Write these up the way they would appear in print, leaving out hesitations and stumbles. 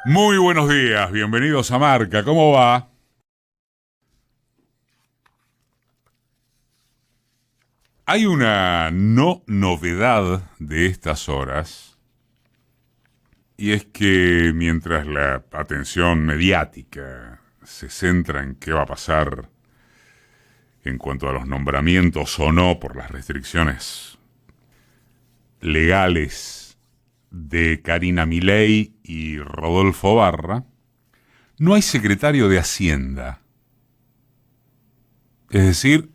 Muy buenos días, bienvenidos a Marca, ¿cómo va? Hay una no novedad de estas horas, y es que mientras la atención mediática se centra en qué va a pasar en cuanto a los nombramientos o no por las restricciones legales de Karina Milei y Rodolfo Barra, no hay secretario de Hacienda. Es decir,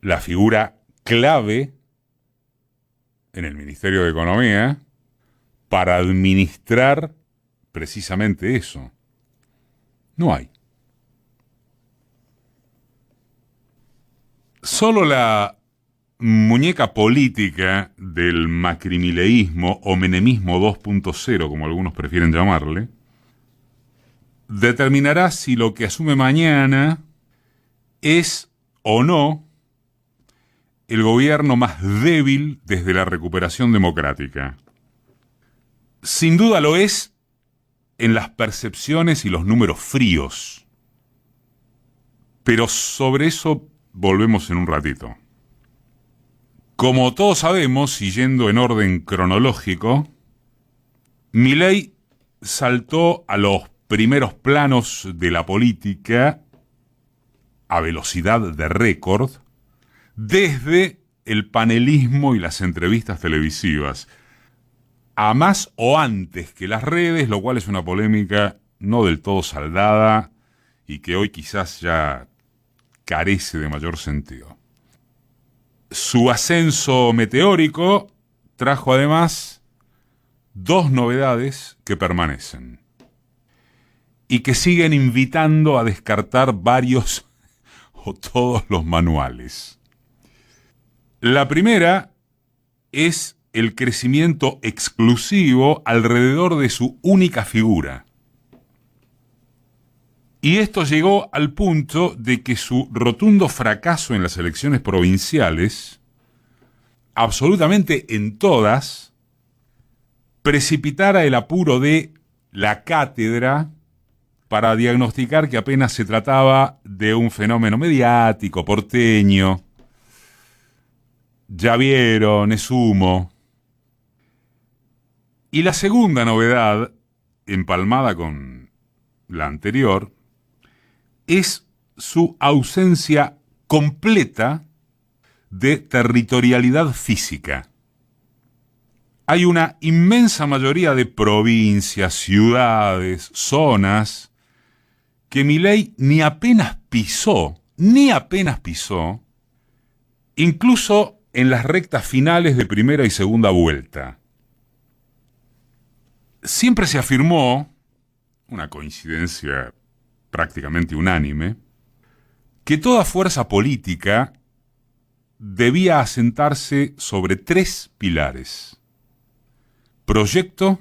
la figura clave en el Ministerio de Economía para administrar precisamente eso. No hay. Solo la muñeca política del macrimileísmo o menemismo 2.0, como algunos prefieren llamarle, determinará si lo que asume mañana es o no el gobierno más débil desde la recuperación democrática. Sin duda lo es en las percepciones y los números fríos. Pero sobre eso volvemos en un ratito. Como todos sabemos, y yendo en orden cronológico, Milei saltó a los primeros planos de la política a velocidad de récord desde el panelismo y las entrevistas televisivas, a más o antes que las redes, lo cual es una polémica no del todo saldada y que hoy quizás ya carece de mayor sentido. Su ascenso meteórico trajo además dos novedades que permanecen y que siguen invitando a descartar varios o todos los manuales. La primera es el crecimiento exclusivo alrededor de su única figura. Y esto llegó al punto de que su rotundo fracaso en las elecciones provinciales, absolutamente en todas, precipitara el apuro de la cátedra para diagnosticar que apenas se trataba de un fenómeno mediático, porteño. Ya vieron, es humo. Y la segunda novedad, empalmada con la anterior, es su ausencia completa de territorialidad física. Hay una inmensa mayoría de provincias, ciudades, zonas que Milei ni apenas pisó, incluso en las rectas finales de primera y segunda vuelta. Siempre se afirmó, una coincidencia prácticamente unánime, que toda fuerza política debía asentarse sobre tres pilares: proyecto,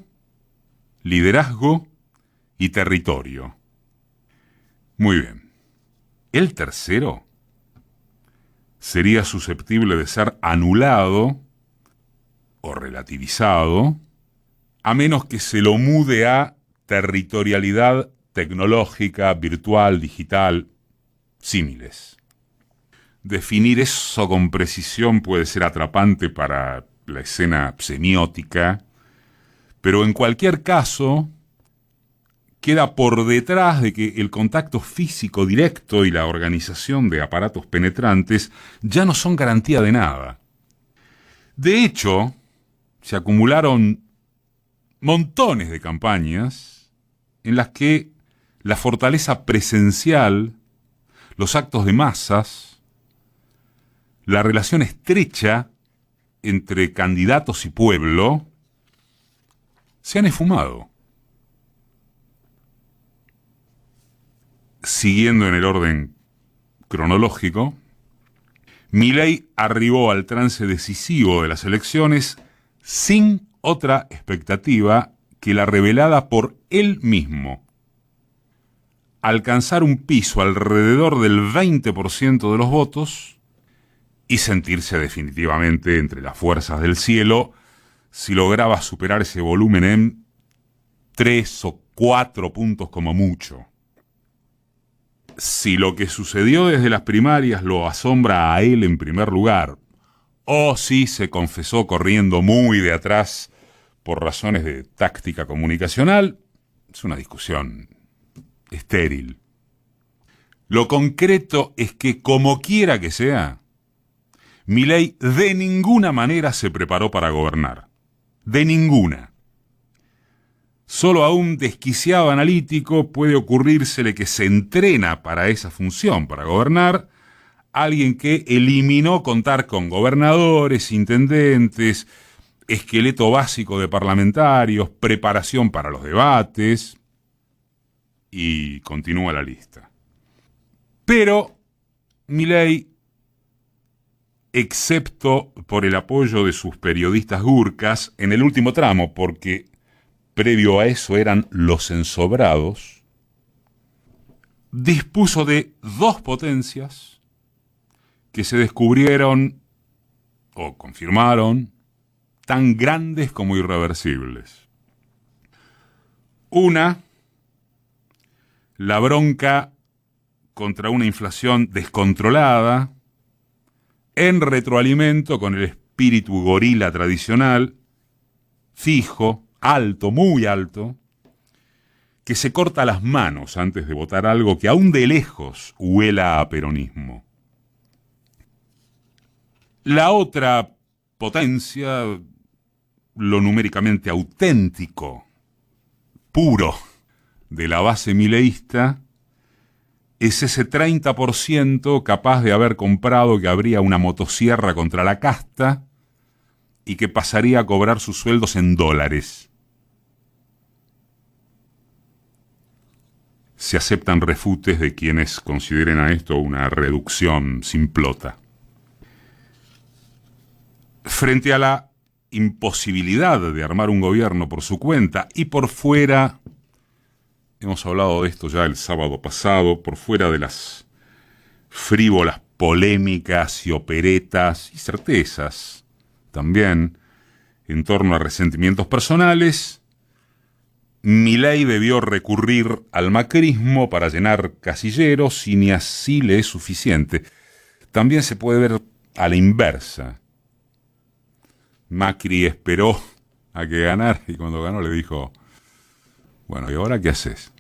liderazgo y territorio. Muy bien. El tercero sería susceptible de ser anulado o relativizado a menos que se lo mude a territorialidad tecnológica, virtual, digital, símiles. Definir eso con precisión puede ser atrapante para la escena semiótica, pero en cualquier caso queda por detrás de que el contacto físico directo y la organización de aparatos penetrantes ya no son garantía de nada. De hecho, se acumularon montones de campañas en las que la fortaleza presencial, los actos de masas, la relación estrecha entre candidatos y pueblo se han esfumado. Siguiendo en el orden cronológico, Milei arribó al trance decisivo de las elecciones sin otra expectativa que la revelada por él mismo: alcanzar un piso alrededor del 20% de los votos y sentirse definitivamente entre las fuerzas del cielo si lograba superar ese volumen en 3 o 4 puntos como mucho. Si lo que sucedió desde las primarias lo asombra a él en primer lugar, o si se confesó corriendo muy de atrás por razones de táctica comunicacional, es una discusión estéril. Lo concreto es que, como quiera que sea, Milei de ninguna manera se preparó para gobernar. De ninguna. Solo a un desquiciado analítico puede ocurrírsele que se entrena para esa función, para gobernar, alguien que eliminó contar con gobernadores, intendentes, esqueleto básico de parlamentarios, preparación para los debates, y continúa la lista. Pero Milei, excepto por el apoyo de sus periodistas gurkas en el último tramo, porque previo a eso eran los ensobrados, dispuso de 2 potencias que se descubrieron o confirmaron tan grandes como irreversibles. Una, la bronca contra una inflación descontrolada, en retroalimento con el espíritu gorila tradicional, fijo, alto, muy alto, que se corta las manos antes de votar algo que aún de lejos huela a peronismo. La otra potencia, lo numéricamente auténtico, puro, de la base mileísta, es ese 30% capaz de haber comprado que habría una motosierra contra la casta y que pasaría a cobrar sus sueldos en dólares. Se aceptan refutes de quienes consideren a esto una reducción simplota. Frente a la imposibilidad de armar un gobierno por su cuenta y por fuera, hemos hablado de esto ya el sábado pasado, por fuera de las frívolas polémicas y operetas y certezas también en torno a resentimientos personales, Milei debió recurrir al macrismo para llenar casilleros y ni así le es suficiente. También se puede ver a la inversa. Macri esperó a que ganara y cuando ganó le dijo: bueno, ¿y ahora qué haces?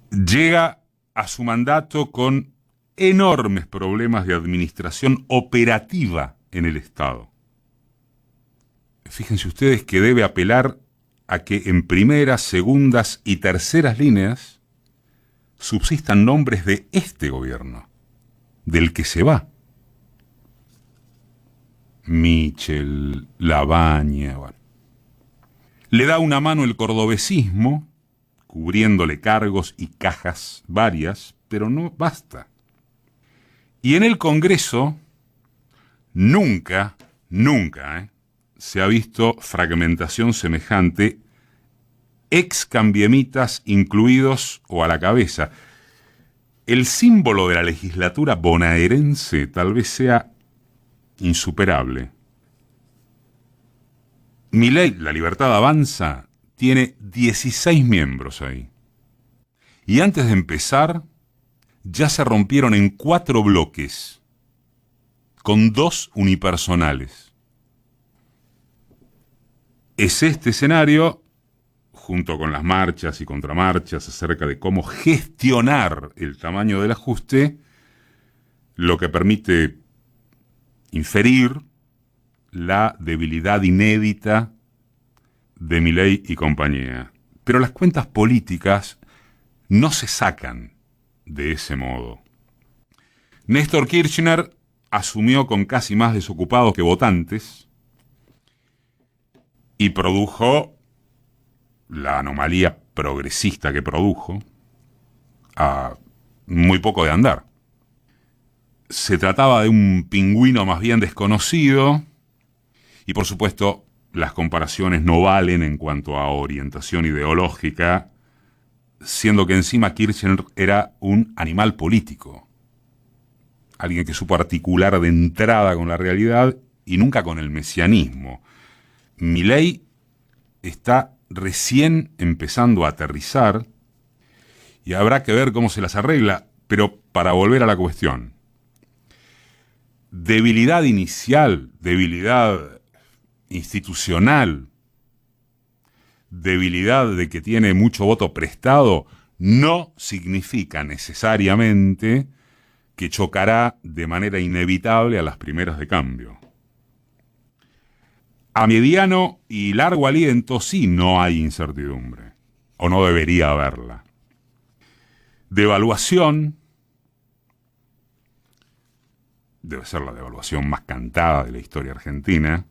Llega a su mandato con enormes problemas de administración operativa en el Estado. Fíjense ustedes que debe apelar a que en primeras, segundas y terceras líneas subsistan nombres de este gobierno, del que se va. Michel, Labaña, bueno. Le da una mano el cordobesismo, cubriéndole cargos y cajas varias, pero no basta. Y en el Congreso, nunca se ha visto fragmentación semejante, ex cambiemitas incluidos o a la cabeza. El símbolo de la legislatura bonaerense tal vez sea insuperable. Milei, La Libertad Avanza, tiene 16 miembros ahí. Y antes de empezar, ya se rompieron en 4 bloques, con 2 unipersonales. Es este escenario, junto con las marchas y contramarchas acerca de cómo gestionar el tamaño del ajuste, lo que permite inferir la debilidad inédita de Milei y compañía. Pero las cuentas políticas no se sacan de ese modo. Néstor Kirchner asumió con casi más desocupados que votantes y produjo la anomalía progresista que produjo a muy poco de andar. Se trataba de un pingüino más bien desconocido y por supuesto las comparaciones no valen en cuanto a orientación ideológica, siendo que encima Kirchner era un animal político, alguien que supo articular de entrada con la realidad y nunca con el mesianismo. Milei está recién empezando a aterrizar y habrá que ver cómo se las arregla, pero para volver a la cuestión. Debilidad inicial, debilidad institucional, debilidad de que tiene mucho voto prestado, no significa necesariamente que chocará de manera inevitable a las primeras de cambio. A mediano y largo aliento sí no hay incertidumbre, o no debería haberla. Devaluación, debe ser la devaluación más cantada de la historia argentina.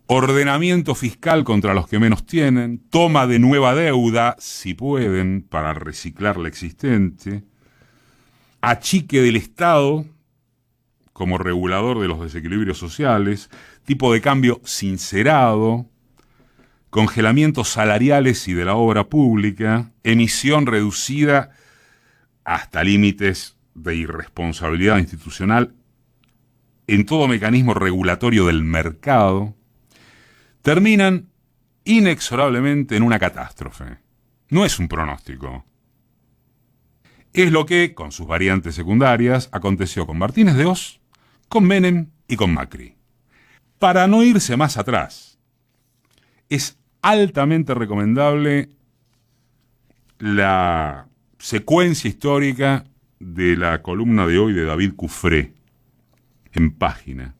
Ordenamiento fiscal contra los que menos tienen, toma de nueva deuda, si pueden, para reciclar la existente, achique del Estado como regulador de los desequilibrios sociales, tipo de cambio sincerado, congelamientos salariales y de la obra pública, emisión reducida hasta límites de irresponsabilidad institucional en todo mecanismo regulatorio del mercado, terminan inexorablemente en una catástrofe. No es un pronóstico. Es lo que, con sus variantes secundarias, aconteció con Martínez de Oz, con Menem y con Macri. Para no irse más atrás, es altamente recomendable la secuencia histórica de la columna de hoy de David Cufré, en Página,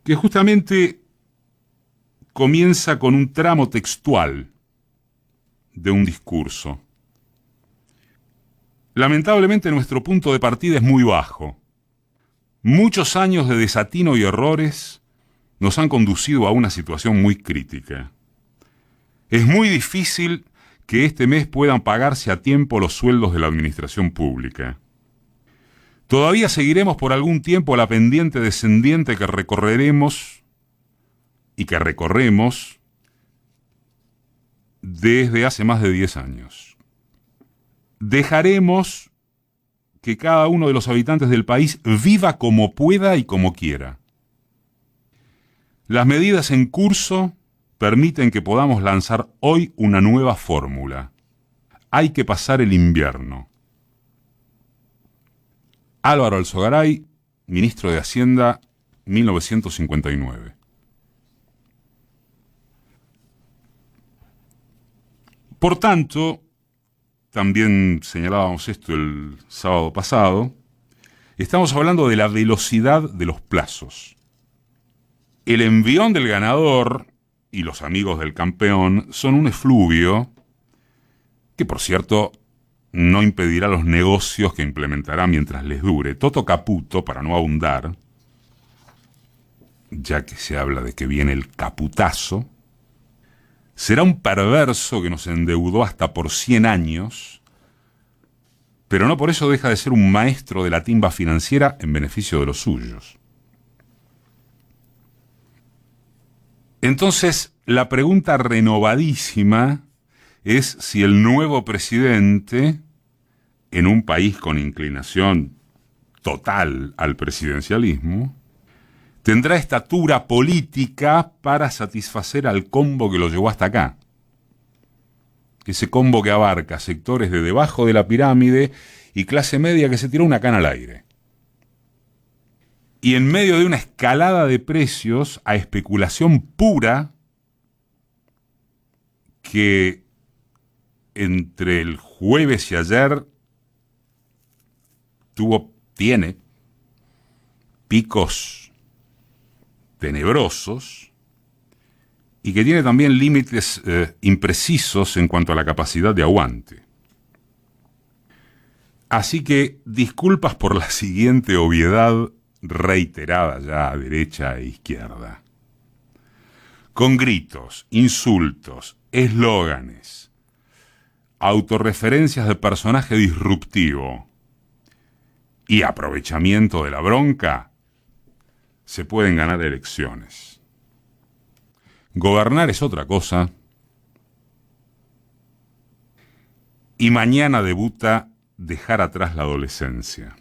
que justamente comienza con un tramo textual de un discurso. Lamentablemente nuestro punto de partida es muy bajo. Muchos años de desatino y errores nos han conducido a una situación muy crítica. Es muy difícil que este mes puedan pagarse a tiempo los sueldos de la administración pública. Todavía seguiremos por algún tiempo la pendiente descendiente que recorreremos y que recorremos desde hace más de 10 años. Dejaremos que cada uno de los habitantes del país viva como pueda y como quiera. Las medidas en curso permiten que podamos lanzar hoy una nueva fórmula. Hay que pasar el invierno. Álvaro Alzogaray, ministro de Hacienda, 1959. Por tanto, también señalábamos esto el sábado pasado, estamos hablando de la velocidad de los plazos. El envión del ganador y los amigos del campeón son un efluvio que, por cierto, no impedirá los negocios que implementará mientras les dure. Toto Caputo, para no abundar, ya que se habla de que viene el caputazo, será un perverso que nos endeudó hasta por 100 años, pero no por eso deja de ser un maestro de la timba financiera en beneficio de los suyos. Entonces, la pregunta renovadísima es si el nuevo presidente, en un país con inclinación total al presidencialismo, tendrá estatura política para satisfacer al combo que lo llevó hasta acá. Ese combo que abarca sectores de debajo de la pirámide y clase media que se tiró una cana al aire. Y en medio de una escalada de precios a especulación pura que entre el jueves y ayer tiene picos tenebrosos y que tiene también límites imprecisos en cuanto a la capacidad de aguante. Así que disculpas por la siguiente obviedad reiterada ya a derecha e izquierda. Con gritos, insultos, eslóganes, autorreferencias de personaje disruptivo y aprovechamiento de la bronca, se pueden ganar elecciones. Gobernar es otra cosa. Y mañana debuta dejar atrás la adolescencia.